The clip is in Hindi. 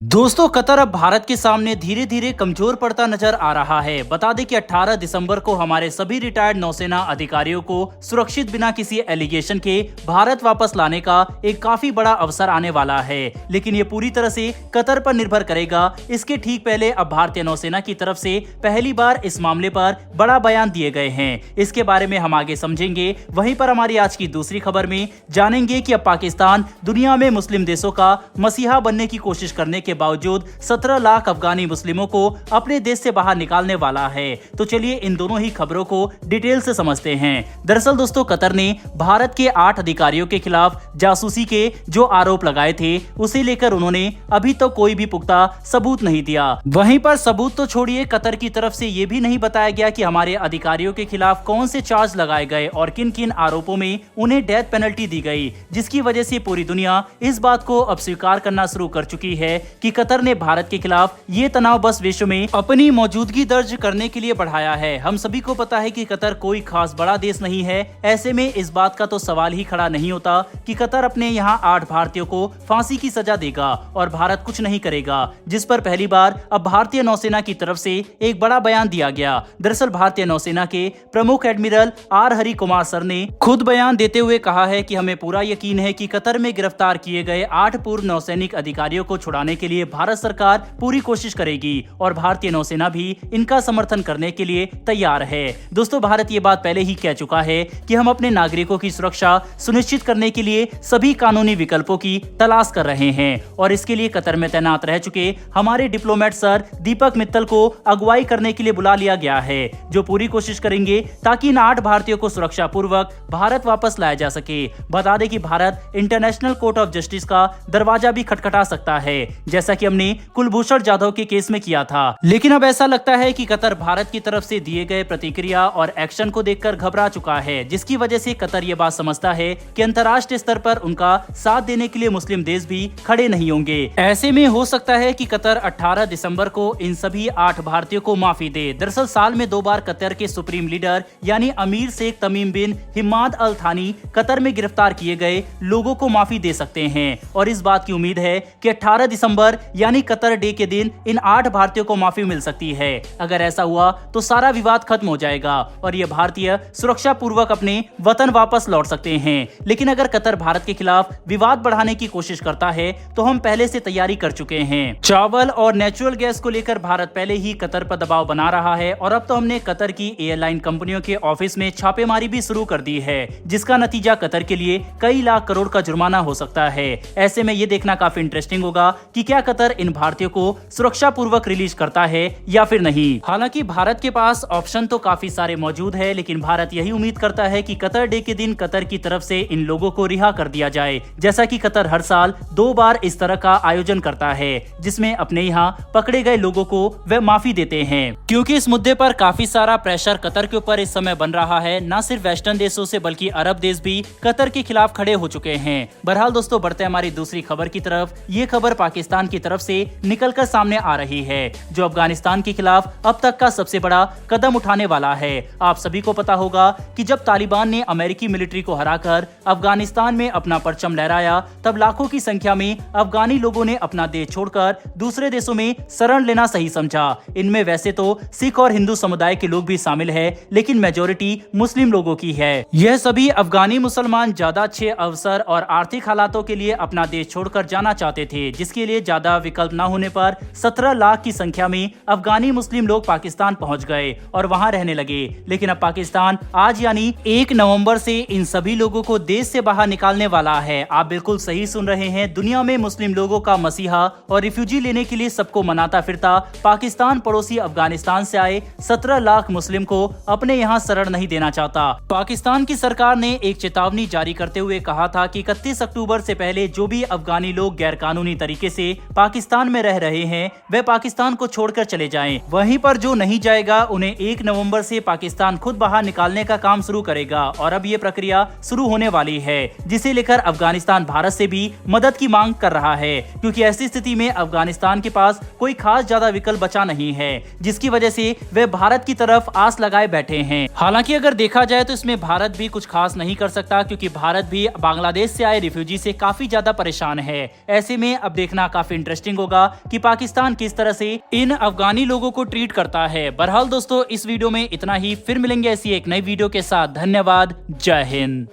दोस्तों कतर अब भारत के सामने धीरे धीरे कमजोर पड़ता नजर आ रहा है। बता दें कि 18 दिसंबर को हमारे सभी रिटायर्ड नौसेना अधिकारियों को सुरक्षित बिना किसी एलिगेशन के भारत वापस लाने का एक काफी बड़ा अवसर आने वाला है, लेकिन ये पूरी तरह से कतर पर निर्भर करेगा। इसके ठीक पहले अब भारतीय नौसेना की तरफ से पहली बार इस मामले पर बड़ा बयान दिए गए हैं। इसके बारे में हम आगे समझेंगे। वहीं पर हमारी आज की दूसरी खबर में जानेंगे कि अब पाकिस्तान दुनिया में मुस्लिम देशों का मसीहा बनने की कोशिश करने के बावजूद 17 लाख अफगानी मुस्लिमों को अपने देश से बाहर निकालने वाला है। तो चलिए इन दोनों ही खबरों को डिटेल से समझते हैं। दरअसल दोस्तों कतर ने भारत के 8 अधिकारियों के खिलाफ जासूसी के जो आरोप लगाए थे उसे लेकर उन्होंने अभी तक कोई भी पुख्ता सबूत नहीं दिया। वहीं पर सबूत तो छोड़िए, कतर की तरफ से यह भी नहीं बताया गया कि हमारे अधिकारियों के खिलाफ कौन से चार्ज लगाए गए और किन किन आरोपों में उन्हें डेथ पेनल्टी दी गई, जिसकी वजह से पूरी दुनिया इस बात को अब स्वीकार करना शुरू कर चुकी है कि कतर ने भारत के खिलाफ ये तनाव बस विश्व में अपनी मौजूदगी दर्ज करने के लिए बढ़ाया है। हम सभी को पता है कि कतर कोई खास बड़ा देश नहीं है। ऐसे में इस बात का तो सवाल ही खड़ा नहीं होता कि कतर अपने यहाँ 8 भारतीयों को फांसी की सजा देगा और भारत कुछ नहीं करेगा, जिस पर पहली बार अब भारतीय नौसेना की तरफ से एक बड़ा बयान दिया गया। दरअसल भारतीय नौसेना के प्रमुख admiral R Hari Kumar sir ने खुद बयान देते हुए कहा है कि हमें पूरा यकीन है कि कतर में गिरफ्तार किए गए 8 पूर्व नौसैनिक अधिकारियों को छुड़ाने के लिए भारत सरकार पूरी कोशिश करेगी और भारतीय नौसेना भी इनका समर्थन करने के लिए तैयार है। दोस्तों भारत ये बात पहले ही कह चुका है कि हम अपने नागरिकों की सुरक्षा सुनिश्चित करने के लिए सभी कानूनी विकल्पों की तलाश कर रहे हैं और इसके लिए कतर में तैनात रह चुके हमारे डिप्लोमेट सर दीपक मित्तल को अगुवाई करने के लिए बुला लिया गया है, जो पूरी कोशिश करेंगे ताकि इन 8 भारतीयों को सुरक्षा पूर्वक भारत वापस लाया जा सके। बता दें कि Bharat international court of justice का दरवाजा भी खटखटा सकता है, जैसा कि हमने कुलभूषण जाधव के केस में किया था। लेकिन अब ऐसा लगता है कि कतर भारत की तरफ से दिए गए प्रतिक्रिया और एक्शन को देखकर घबरा चुका है, जिसकी वजह से कतर ये बात समझता है कि अंतर्राष्ट्रीय स्तर पर उनका साथ देने के लिए मुस्लिम देश भी खड़े नहीं होंगे। ऐसे में हो सकता है कि कतर 18 दिसंबर को इन सभी 8 भारतीयों को माफी दे। दरअसल साल में 2 बार कतर के सुप्रीम लीडर यानी अमीर शेख तमीम बिन हिमाद अल थानी कतर में गिरफ्तार किए गए लोगों को माफी दे सकते हैं और इस बात की उम्मीद है कि 18 दिसंबर यानी कतर डे के दिन इन 8 भारतीयों को माफी मिल सकती है। अगर ऐसा हुआ तो सारा विवाद खत्म हो जाएगा और ये भारतीय सुरक्षा पूर्वक अपने वतन वापस लौट सकते हैं। लेकिन अगर कतर भारत के खिलाफ विवाद बढ़ाने की कोशिश करता है तो हम पहले से तैयारी कर चुके हैं। चावल और नेचुरल गैस को लेकर भारत पहले ही कतर पर दबाव बना रहा है और अब तो हमने कतर की एयरलाइन कंपनियों के ऑफिस में छापेमारी भी शुरू कर दी है, जिसका नतीजा कतर के लिए कई लाख करोड़ का जुर्माना हो सकता है। ऐसे में ये देखना काफी इंटरेस्टिंग होगा कि क्या कतर इन भारतीयों को सुरक्षा पूर्वक रिलीज करता है या फिर नहीं। हालांकि भारत के पास ऑप्शन तो काफी सारे मौजूद है, लेकिन भारत यही उम्मीद करता है कि कतर डे के दिन कतर की तरफ से इन लोगों को रिहा कर दिया जाए, जैसा कि कतर हर साल 2 बार इस तरह का आयोजन करता है, जिसमें अपने यहाँ पकड़े गए लोगों को वे माफी देते हैं। क्योंकि इस मुद्दे पर काफी सारा प्रेशर कतर के ऊपर इस समय बन रहा है, न सिर्फ वेस्टर्न देशों से बल्कि अरब देश भी कतर के खिलाफ खड़े हो चुके हैं। बहरहाल दोस्तों बढ़ते हमारी दूसरी खबर की तरफ। ये खबर पाकिस्तान की तरफ से निकलकर सामने आ रही है, जो अफगानिस्तान के खिलाफ अब तक का सबसे बड़ा कदम उठाने वाला है। आप सभी को पता होगा कि जब तालिबान ने अमेरिकी मिलिट्री को हराकर अफगानिस्तान में अपना परचम लहराया, तब लाखों की संख्या में अफगानी लोगों ने अपना देश छोड़कर दूसरे देशों में शरण लेना सही समझा। इनमें वैसे तो सिख और हिंदू समुदाय के लोग भी शामिल है, लेकिन मेजोरिटी मुस्लिम लोगों की है। यह सभी अफगानी मुसलमान ज्यादा अच्छे अवसर और आर्थिक हालातों के लिए अपना देश छोड़कर जाना चाहते थे, जिसके लिए ज्यादा विकल्प न होने पर 17 लाख की संख्या में अफगानी मुस्लिम लोग पाकिस्तान पहुंच गए और वहां रहने लगे। लेकिन अब पाकिस्तान आज यानी 1 नवंबर से इन सभी लोगों को देश से बाहर निकालने वाला है। आप बिल्कुल सही सुन रहे हैं। दुनिया में मुस्लिम लोगों का मसीहा और रिफ्यूजी लेने के लिए सबको मनाता फिरता पाकिस्तान पड़ोसी अफगानिस्तान से आए 17 लाख मुस्लिम को अपने यहाँ शरण नहीं देना चाहता। पाकिस्तान की सरकार ने एक चेतावनी जारी करते हुए कहा था कि 31 अक्टूबर से पहले जो भी अफगानी लोग गैर कानूनी तरीके से पाकिस्तान में रह रहे हैं वे पाकिस्तान को छोड़कर चले जाएं। वहीं पर जो नहीं जाएगा उन्हें 1 नवंबर से पाकिस्तान खुद बाहर निकालने का काम शुरू करेगा और अब ये प्रक्रिया शुरू होने वाली है, जिसे लेकर अफगानिस्तान भारत से भी मदद की मांग कर रहा है, क्योंकि ऐसी स्थिति में अफगानिस्तान के पास कोई खास ज्यादा विकल्प बचा नहीं है, जिसकी वजह से वे भारत की तरफ आस लगाए बैठे हैं। हालांकि अगर देखा जाए तो इसमें भारत भी कुछ खास नहीं कर सकता, क्योंकि भारत भी बांग्लादेश से आए रिफ्यूजी से काफी ज्यादा परेशान है। ऐसे में अब देखना काफी काफी इंटरेस्टिंग होगा कि पाकिस्तान किस तरह से इन अफगानी लोगों को ट्रीट करता है। बहरहाल दोस्तों, इस वीडियो में इतना ही, फिर मिलेंगे ऐसी एक नई वीडियो के साथ। धन्यवाद, जय हिंद।